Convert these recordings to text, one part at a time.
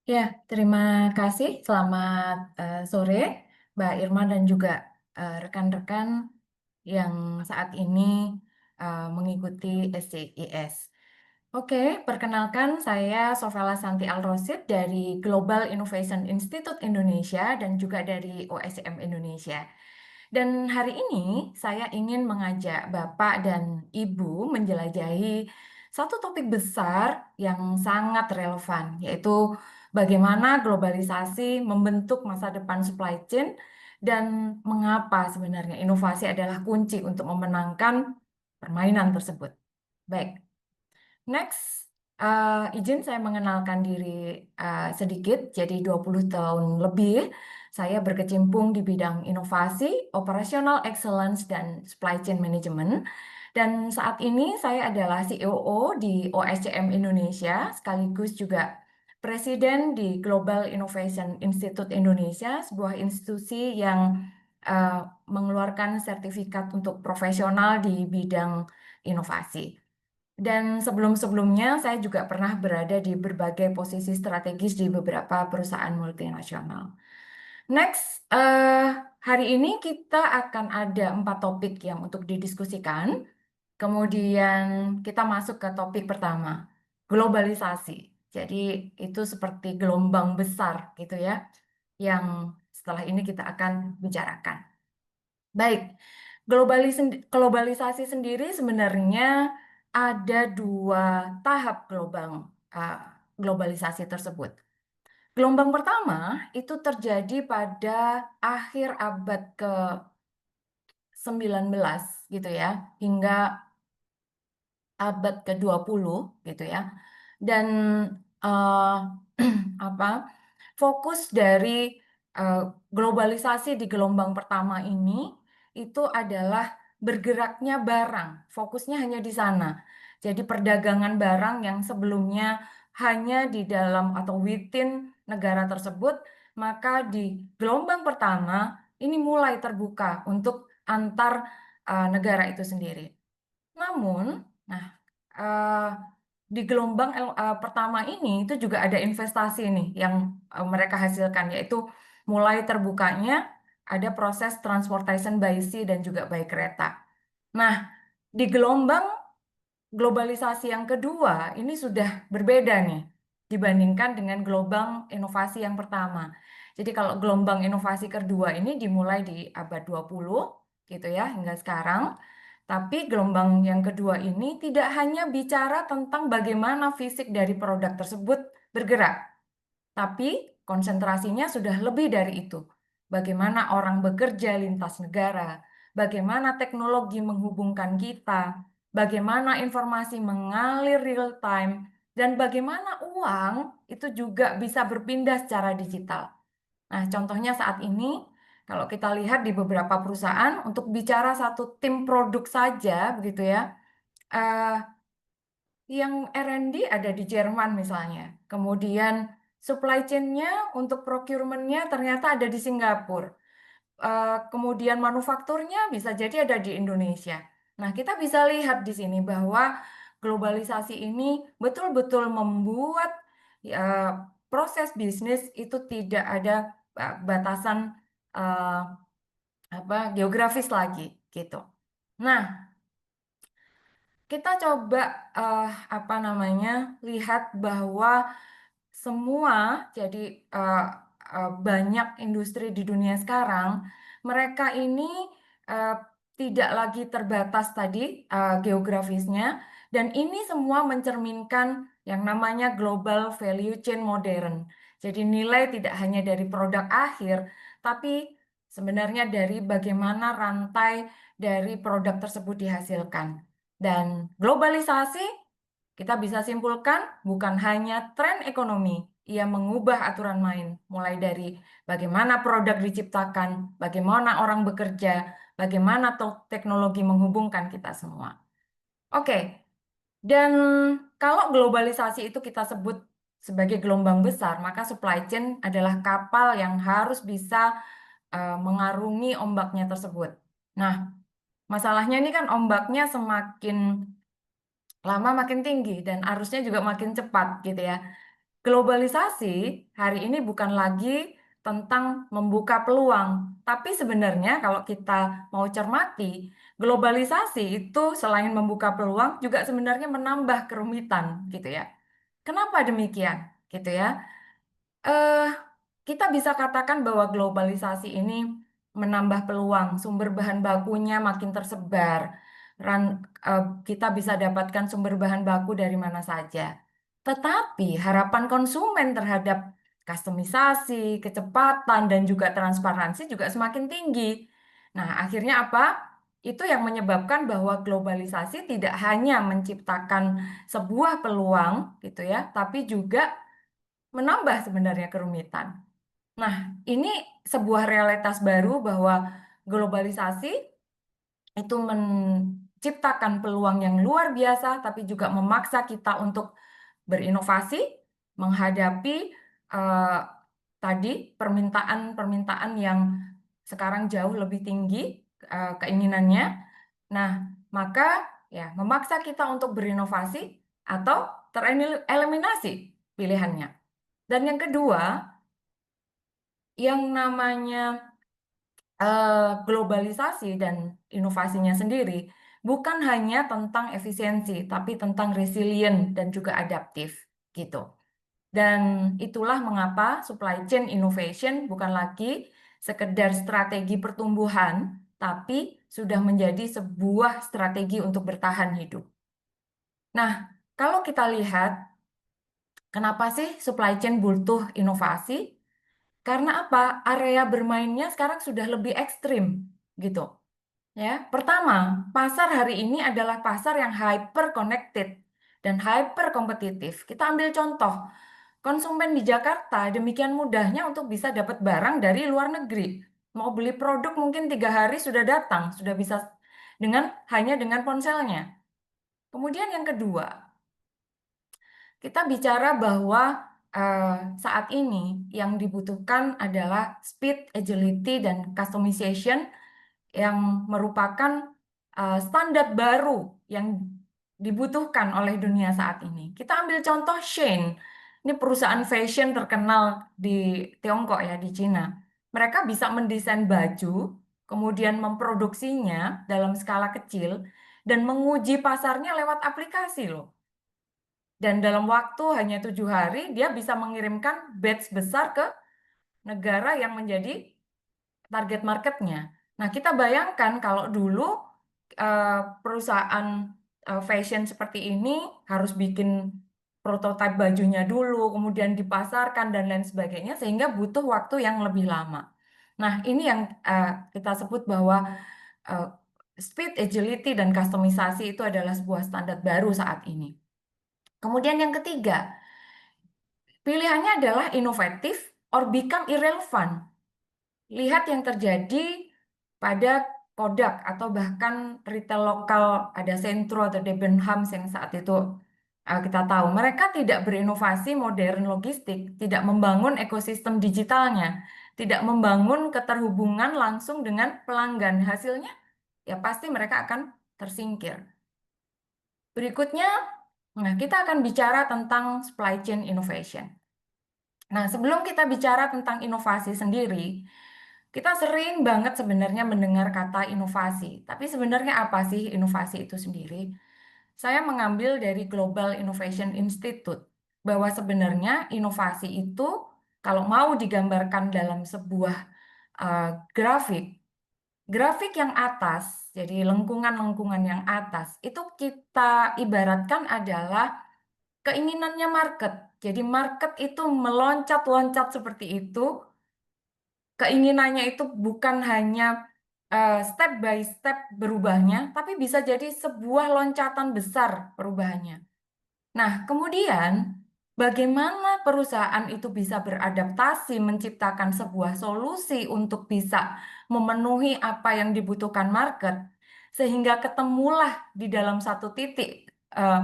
Ya, terima kasih. Selamat sore, Mbak Irma dan juga rekan-rekan yang saat ini mengikuti SCIS. Oke, perkenalkan saya Sofela Santi Alrosid dari Global Innovation Institute Indonesia dan juga dari OSCM Indonesia. Dan hari ini saya ingin mengajak Bapak dan Ibu menjelajahi satu topik besar yang sangat relevan, yaitu bagaimana globalisasi membentuk masa depan supply chain dan mengapa sebenarnya inovasi adalah kunci untuk memenangkan permainan tersebut. Baik, next, izin saya mengenalkan diri sedikit. Jadi 20 tahun lebih saya berkecimpung di bidang inovasi, operational excellence, dan supply chain management. Dan saat ini saya adalah COO di OSCM Indonesia, sekaligus juga Presiden di Global Innovation Institute Indonesia, sebuah institusi yang uh, mengeluarkan sertifikat untuk profesional di bidang inovasi. Dan sebelum-sebelumnya saya juga pernah berada di berbagai posisi strategis di beberapa perusahaan multinasional. Next, hari ini kita akan ada 4 topik yang untuk didiskusikan. Kemudian kita masuk ke topik pertama, globalisasi. Jadi itu seperti gelombang besar gitu ya, yang setelah ini kita akan bicarakan. Baik, globalisasi sendiri sebenarnya ada 2 tahap uh, globalisasi tersebut. Gelombang pertama itu terjadi pada akhir abad ke-19 gitu ya, hingga abad ke-20 gitu ya. Dan eh, apa fokus dari eh, globalisasi di gelombang pertama ini itu adalah bergeraknya barang. Fokusnya hanya di sana. Jadi perdagangan barang yang sebelumnya hanya di dalam atau within negara tersebut, maka di gelombang pertama ini mulai terbuka untuk antar negara itu sendiri. Namun, nah, eh, di gelombang pertama ini itu juga ada investasi nih yang mereka hasilkan, yaitu mulai terbukanya ada proses transportation by sea dan juga by kereta. Nah, di gelombang globalisasi yang kedua ini sudah berbeda nih dibandingkan dengan gelombang inovasi yang pertama. Jadi kalau gelombang inovasi kedua ini dimulai di abad 20 gitu ya hingga sekarang. Tapi gelombang yang kedua ini tidak hanya bicara tentang bagaimana fisik dari produk tersebut bergerak, tapi konsentrasinya sudah lebih dari itu. Bagaimana orang bekerja lintas negara, bagaimana teknologi menghubungkan kita, bagaimana informasi mengalir real time, dan bagaimana uang itu juga bisa berpindah secara digital. Nah, contohnya saat ini, kalau kita lihat di beberapa perusahaan, untuk bicara satu tim produk saja, begitu ya, eh, yang R&D ada di Jerman misalnya. Kemudian supply chain-nya untuk procurement-nya ternyata ada di Singapura. Kemudian manufakturnya bisa jadi ada di Indonesia. Nah, kita bisa lihat di sini bahwa globalisasi ini betul-betul membuat eh, proses bisnis itu tidak ada batasan eh, geografis lagi gitu. Nah, kita coba apa namanya lihat bahwa semua jadi eh, banyak industri di dunia sekarang mereka ini eh, tidak lagi terbatas tadi geografisnya dan ini semua mencerminkan yang namanya global value chain modern. Jadi nilai tidak hanya dari produk akhir tapi sebenarnya dari bagaimana rantai dari produk tersebut dihasilkan. Dan globalisasi kita bisa simpulkan bukan hanya tren ekonomi, ia mengubah aturan main, mulai dari bagaimana produk diciptakan, bagaimana orang bekerja, bagaimana teknologi menghubungkan kita semua. Oke, dan kalau globalisasi itu kita sebut sebagai gelombang besar, maka supply chain adalah kapal yang harus bisa mengarungi ombaknya tersebut. Nah, masalahnya ini kan ombaknya semakin lama makin tinggi dan arusnya juga makin cepat gitu ya. globalisasi hari ini bukan lagi tentang membuka peluang, tapi sebenarnya kalau kita mau cermati, globalisasi itu selain membuka peluang juga sebenarnya menambah kerumitan gitu ya. Kenapa demikian? Gitu ya. eh, kita bisa katakan bahwa globalisasi ini menambah peluang, sumber bahan bakunya makin tersebar. Kita bisa dapatkan sumber bahan baku dari mana saja. Tetapi harapan konsumen terhadap kustomisasi, kecepatan, dan juga transparansi juga semakin tinggi. Nah, akhirnya apa? Itu yang menyebabkan bahwa globalisasi tidak hanya menciptakan sebuah peluang gitu ya, tapi juga menambah sebenarnya kerumitan. Nah, ini sebuah realitas baru bahwa globalisasi itu menciptakan peluang yang luar biasa, tapi juga memaksa kita untuk berinovasi, menghadapi eh, tadi permintaan-permintaan yang sekarang jauh lebih tinggi keinginannya. Nah, maka ya memaksa kita untuk berinovasi atau tereliminasi pilihannya. Dan yang kedua, yang namanya globalisasi dan inovasinya sendiri bukan hanya tentang efisiensi, tapi tentang resilient dan juga adaptif gitu. Dan itulah mengapa supply chain innovation bukan lagi sekedar strategi pertumbuhan, tapi sudah menjadi sebuah strategi untuk bertahan hidup. Nah, kalau kita lihat, kenapa sih supply chain butuh inovasi? Karena apa? Area bermainnya sekarang sudah lebih ekstrim, gitu. Ya, pertama, pasar hari ini adalah pasar yang hyper connected dan hyper kompetitif. Kita ambil contoh, konsumen di Jakarta demikian mudahnya untuk bisa dapat barang dari luar negeri. Mau beli produk mungkin 3 hari sudah datang, sudah bisa hanya dengan ponselnya. Kemudian yang kedua, kita bicara bahwa eh, saat ini yang dibutuhkan adalah speed, agility, dan customization yang merupakan standar baru yang dibutuhkan oleh dunia saat ini. Kita ambil contoh Shein. Ini perusahaan fashion terkenal di Tiongkok ya, di Cina. Mereka bisa mendesain baju, kemudian memproduksinya dalam skala kecil, dan menguji pasarnya lewat aplikasi loh. Dan dalam waktu hanya 7 hari, dia bisa mengirimkan batch besar ke negara yang menjadi target marketnya. Nah, kita bayangkan kalau dulu eh, perusahaan fashion seperti ini harus bikin prototipe bajunya dulu, kemudian dipasarkan dan lain sebagainya, sehingga butuh waktu yang lebih lama. Nah, ini yang kita sebut bahwa eh, speed, agility, dan customisasi itu adalah sebuah standar baru saat ini. Kemudian yang ketiga, pilihannya adalah inovatif or become irrelevant. Lihat yang terjadi pada Kodak atau bahkan retail lokal ada Sentro atau Debenhams yang saat itu kita tahu mereka tidak berinovasi modern logistik, tidak membangun ekosistem digitalnya, tidak membangun keterhubungan langsung dengan pelanggan. Hasilnya ya pasti mereka akan tersingkir. Berikutnya, nah kita akan bicara tentang supply chain innovation. Nah, sebelum kita bicara tentang inovasi sendiri, kita sering banget sebenarnya mendengar kata inovasi, tapi sebenarnya apa sih inovasi itu sendiri? Saya mengambil dari Global Innovation Institute bahwa sebenarnya inovasi itu kalau mau digambarkan dalam sebuah grafik, grafik yang atas, jadi lengkungan-lengkungan yang atas, itu kita ibaratkan adalah keinginannya market. Jadi market itu meloncat-loncat seperti itu, keinginannya itu bukan hanya step by step berubahnya, tapi bisa jadi sebuah loncatan besar perubahannya. Nah, kemudian bagaimana perusahaan itu bisa beradaptasi, menciptakan sebuah solusi untuk bisa memenuhi apa yang dibutuhkan market, sehingga ketemulah di dalam satu titik eh,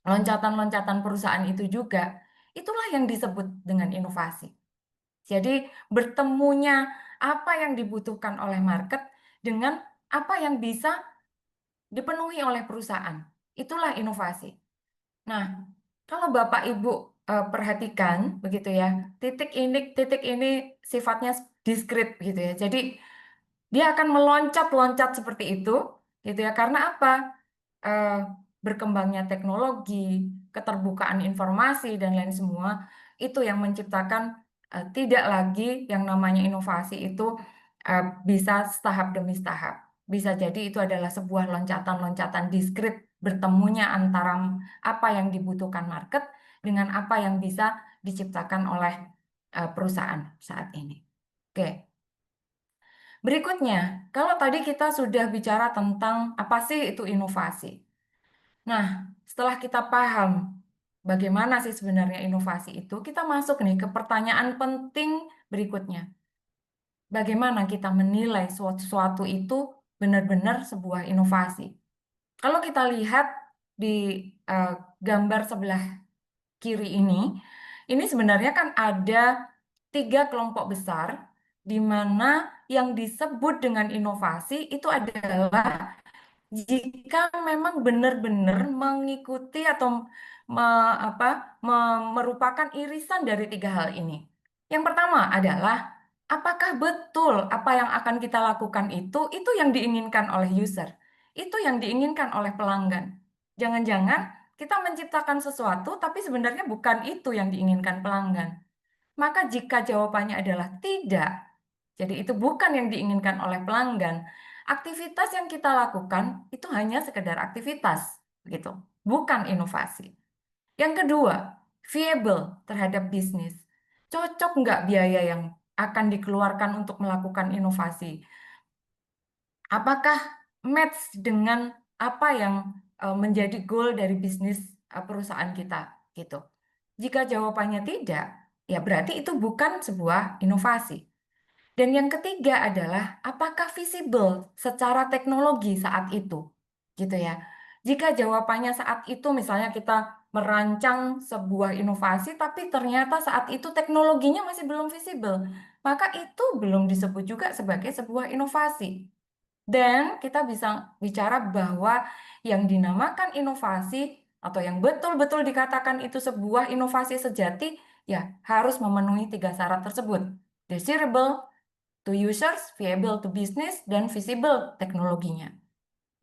loncatan-loncatan perusahaan itu juga. Itulah yang disebut dengan inovasi. Jadi bertemunya apa yang dibutuhkan oleh market dengan apa yang bisa dipenuhi oleh perusahaan. Itulah inovasi. Nah, kalau Bapak Ibu perhatikan begitu ya, titik ini sifatnya diskrit gitu ya. Jadi dia akan meloncat-loncat seperti itu gitu ya. Karena apa? eh, Berkembangnya teknologi, keterbukaan informasi dan lain semua itu yang menciptakan tidak lagi yang namanya inovasi itu bisa tahap demi tahap. Bisa jadi itu adalah sebuah loncatan-loncatan diskrit bertemunya antara apa yang dibutuhkan market dengan apa yang bisa diciptakan oleh perusahaan saat ini. Oke, berikutnya, kalau tadi kita sudah bicara tentang apa sih itu inovasi. Nah, setelah kita paham bagaimana sih sebenarnya inovasi itu, kita masuk nih ke pertanyaan penting berikutnya. Bagaimana kita menilai sesuatu itu benar-benar sebuah inovasi? Kalau kita lihat di eh, gambar sebelah kiri ini sebenarnya kan ada tiga kelompok besar, di mana yang disebut dengan inovasi itu adalah jika memang benar-benar mengikuti atau apa, merupakan irisan dari tiga hal ini. Yang pertama adalah apakah betul apa yang akan kita lakukan itu yang diinginkan oleh user, itu yang diinginkan oleh pelanggan. Jangan-jangan kita menciptakan sesuatu tapi sebenarnya bukan itu yang diinginkan pelanggan. Maka jika jawabannya adalah tidak, jadi itu bukan yang diinginkan oleh pelanggan. Aktivitas yang kita lakukan itu hanya sekedar aktivitas, gitu, bukan inovasi. Yang kedua, viable terhadap bisnis. Cocok nggak biaya yang akan dikeluarkan untuk melakukan inovasi? Apakah match dengan apa yang menjadi goal dari bisnis perusahaan kita, gitu. Jika jawabannya tidak, ya berarti itu bukan sebuah inovasi. Dan yang ketiga adalah apakah visible secara teknologi saat itu, gitu ya. Jika jawabannya saat itu misalnya kita merancang sebuah inovasi, tapi ternyata saat itu teknologinya masih belum visible, maka itu belum disebut juga sebagai sebuah inovasi. Dan kita bisa bicara bahwa yang dinamakan inovasi atau yang betul-betul dikatakan itu sebuah inovasi sejati, ya harus memenuhi tiga syarat tersebut. Desirable to users, viable to business, dan visible teknologinya.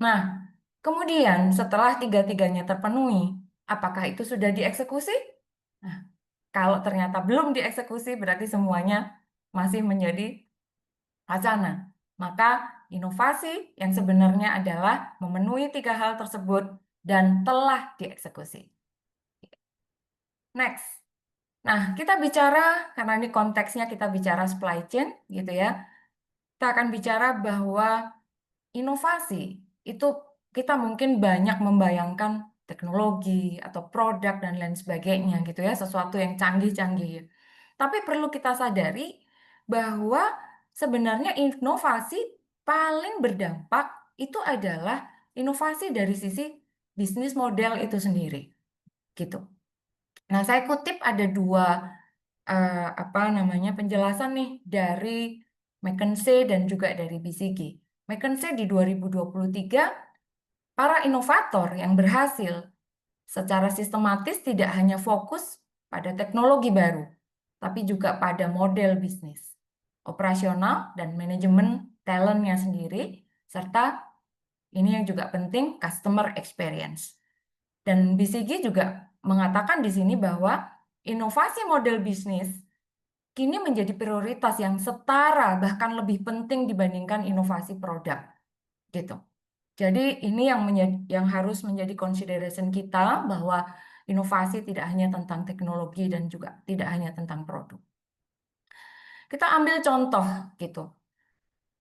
Nah, kemudian setelah tiga-tiganya terpenuhi, apakah itu sudah dieksekusi? Nah, kalau ternyata belum dieksekusi, berarti semuanya masih menjadi wacana. Maka inovasi yang sebenarnya adalah memenuhi tiga hal tersebut dan telah dieksekusi. Next. Nah, kita bicara, karena ini konteksnya kita bicara supply chain, gitu ya. Kita akan bicara bahwa inovasi itu kita mungkin banyak membayangkan teknologi atau produk dan lain sebagainya gitu ya, sesuatu yang canggih-canggih. Tapi perlu kita sadari bahwa sebenarnya inovasi paling berdampak itu adalah inovasi dari sisi bisnis model itu sendiri gitu. Nah, saya kutip ada dua apa namanya penjelasan nih dari McKinsey dan juga dari BCG. McKinsey di 2023, para inovator yang berhasil secara sistematis tidak hanya fokus pada teknologi baru, tapi juga pada model bisnis, operasional dan manajemen talentnya sendiri, serta ini yang juga penting, customer experience. Dan BCG juga mengatakan di sini bahwa inovasi model bisnis kini menjadi prioritas yang setara bahkan lebih penting dibandingkan inovasi produk gitu. Jadi ini yang harus menjadi consideration kita bahwa inovasi tidak hanya tentang teknologi dan juga tidak hanya tentang produk. Kita ambil contoh gitu.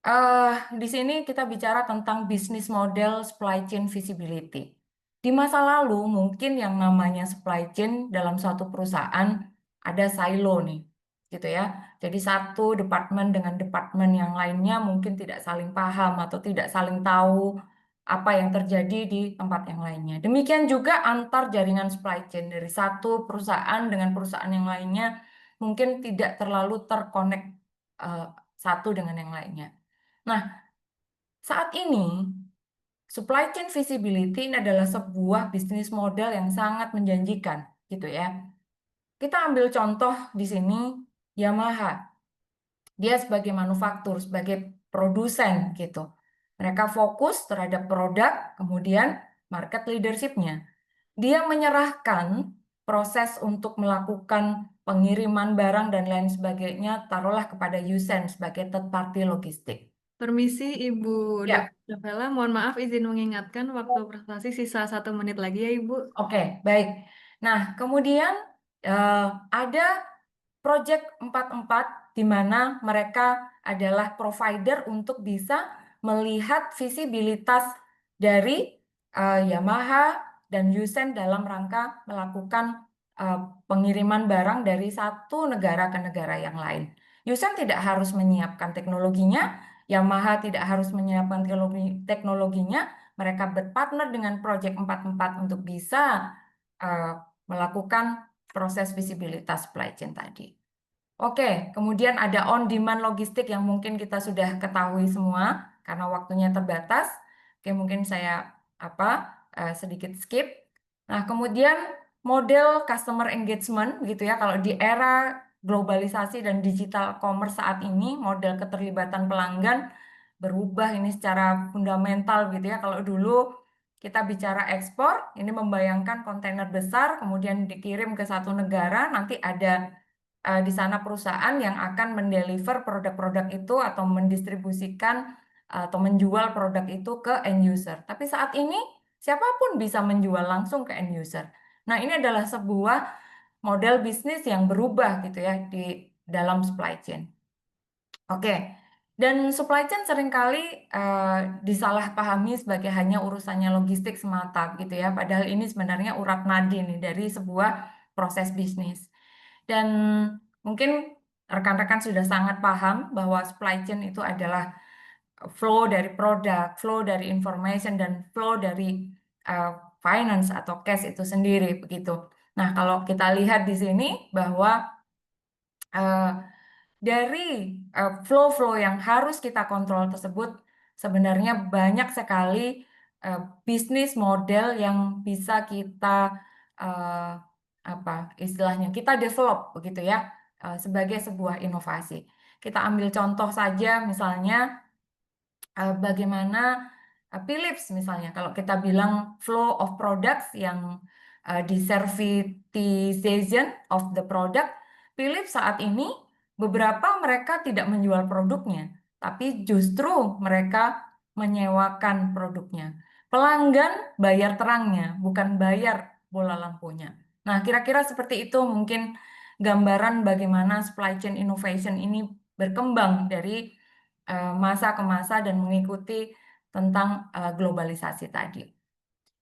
eh di sini kita bicara tentang bisnis model supply chain visibility. Di masa lalu mungkin yang namanya supply chain dalam suatu perusahaan ada silo nih, gitu ya. Jadi satu departemen dengan departemen yang lainnya mungkin tidak saling paham atau tidak saling tahu apa yang terjadi di tempat yang lainnya. Demikian juga antar jaringan supply chain dari satu perusahaan dengan perusahaan yang lainnya mungkin tidak terlalu terkonek eh, satu dengan yang lainnya. Nah, saat ini supply chain visibility ini adalah sebuah bisnis model yang sangat menjanjikan, gitu ya. Kita ambil contoh di sini Yamaha. Dia sebagai manufaktur, sebagai produsen gitu. Mereka fokus terhadap produk, kemudian market leadership-nya. Dia menyerahkan proses untuk melakukan pengiriman barang dan lain sebagainya, taruhlah kepada Yusen sebagai third party logistik. Permisi Ibu Ya, Davela, mohon maaf izin mengingatkan waktu presentasi sisa 1 menit lagi ya Ibu. oke, baik. Nah, kemudian eh, ada Project 44 di mana mereka adalah provider untuk bisa melihat visibilitas dari Yamaha dan Yusen dalam rangka melakukan eh, pengiriman barang dari satu negara ke negara yang lain. Yusen tidak harus menyiapkan teknologinya, Yamaha tidak harus menyiapkan teknologinya, mereka berpartner dengan Project 44 untuk bisa eh, melakukan proses visibilitas supply chain tadi. Oke, kemudian ada on-demand logistik yang mungkin kita sudah ketahui semua karena waktunya terbatas. Oke, mungkin saya apa sedikit skip. Nah, kemudian model customer engagement gitu ya. Kalau di era globalisasi dan digital commerce saat ini, model keterlibatan pelanggan berubah ini secara fundamental gitu ya. Kalau dulu kita bicara ekspor, ini membayangkan kontainer besar kemudian dikirim ke satu negara, nanti ada di sana perusahaan yang akan mendeliver produk-produk itu atau mendistribusikan atau menjual produk itu ke end user. Tapi saat ini siapapun bisa menjual langsung ke end user. Nah, ini adalah sebuah model bisnis yang berubah gitu ya di dalam supply chain. Oke. Dan supply chain seringkali disalahpahami sebagai hanya urusannya logistik semata gitu ya. Padahal ini sebenarnya urat nadi nih dari sebuah proses bisnis. Dan mungkin rekan-rekan sudah sangat paham bahwa supply chain itu adalah flow dari produk, flow dari information, dan flow dari uh, finance atau cash itu sendiri begitu. Nah, kalau kita lihat di sini bahwa uh, dari flow-flow yang harus kita kontrol tersebut sebenarnya banyak sekali uh, bisnis model yang bisa kita uh, apa istilahnya kita develop begitu ya sebagai sebuah inovasi. Kita ambil contoh saja misalnya bagaimana Philips misalnya kalau kita bilang flow of products yang deservitization of the product, Philips saat ini beberapa mereka tidak menjual produknya, tapi justru mereka menyewakan produknya. Pelanggan bayar terangnya, bukan bayar bola lampunya. Nah, kira-kira seperti itu mungkin gambaran bagaimana supply chain innovation ini berkembang dari masa ke masa dan mengikuti tentang globalisasi tadi.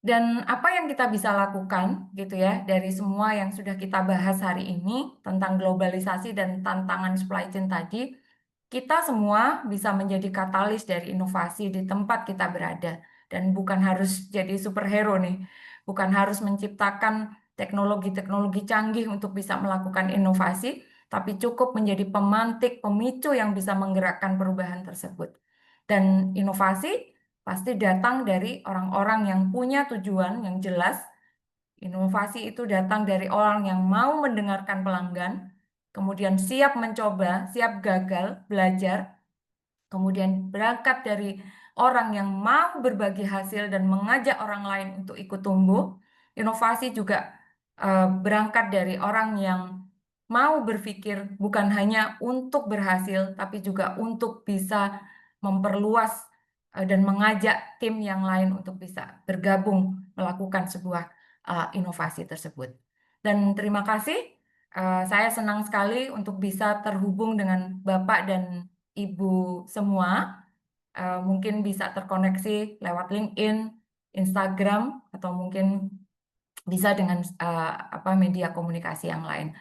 Dan apa yang kita bisa lakukan gitu ya dari semua yang sudah kita bahas hari ini tentang globalisasi dan tantangan supply chain tadi, kita semua bisa menjadi katalis dari inovasi di tempat kita berada dan bukan harus jadi superhero nih, bukan harus menciptakan teknologi-teknologi canggih untuk bisa melakukan inovasi, tapi cukup menjadi pemantik, pemicu yang bisa menggerakkan perubahan tersebut. Dan inovasi pasti datang dari orang-orang yang punya tujuan yang jelas. Inovasi itu datang dari orang yang mau mendengarkan pelanggan, kemudian siap mencoba, siap gagal, belajar, kemudian berangkat dari orang yang mau berbagi hasil dan mengajak orang lain untuk ikut tumbuh. Inovasi juga berangkat dari orang yang mau berpikir bukan hanya untuk berhasil, tapi juga untuk bisa memperluas dan mengajak tim yang lain untuk bisa bergabung melakukan sebuah inovasi tersebut. Dan terima kasih, saya senang sekali untuk bisa terhubung dengan Bapak dan Ibu semua. Mungkin bisa terkoneksi lewat LinkedIn, Instagram, atau mungkin bisa dengan apa media komunikasi yang lain.